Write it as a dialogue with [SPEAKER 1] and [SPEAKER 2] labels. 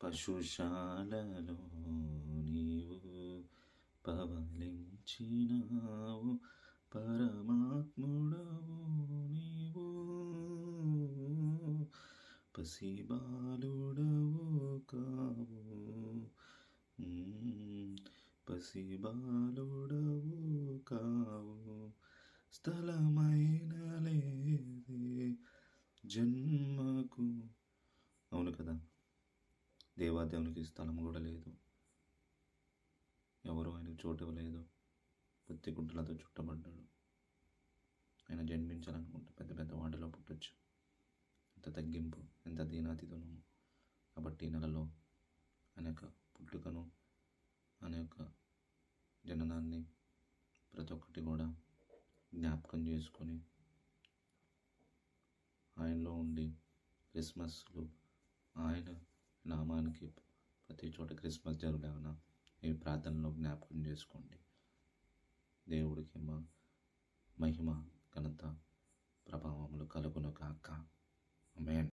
[SPEAKER 1] పశుశాలలో నీవు పవలించినావు, పరమాత్ముడవు నీవు, పసిబాలుడవు కావు, పసిబాలుడవు కావు, స్థలమైన లేదే జన్మకు. అవును కదా, దేవాదేవునికి స్థలం కూడా లేదు, ఎవరు ఆయనకు చోటు ఇవ్వలేదు, పత్తి గుడ్డలతో చుట్టబడ్డాడు. ఆయన జన్మించాలనుకుంటే పెద్ద పెద్ద వాటిలో పుట్టొచ్చు. ఎంత తగ్గింపు, ఎంత దీనాతిథునము. కాబట్టి ఈ నెలలో ఆయన యొక్క పుట్టుకను, ఆయన యొక్క జననాన్ని ప్రతి ఒక్కటి కూడా జ్ఞాపకం చేసుకొని ఆయనలో ఉండి క్రిస్మస్లు ఆయన నామానికి ప్రతి చోట క్రిస్మస్ జరగలేవనా ఈ ప్రార్థనలో జ్ఞాపకం చేసుకోండి. దేవుడికి మహిమ, ఘనత, ప్రభావములు కలుగును గాక. ఆమేన్.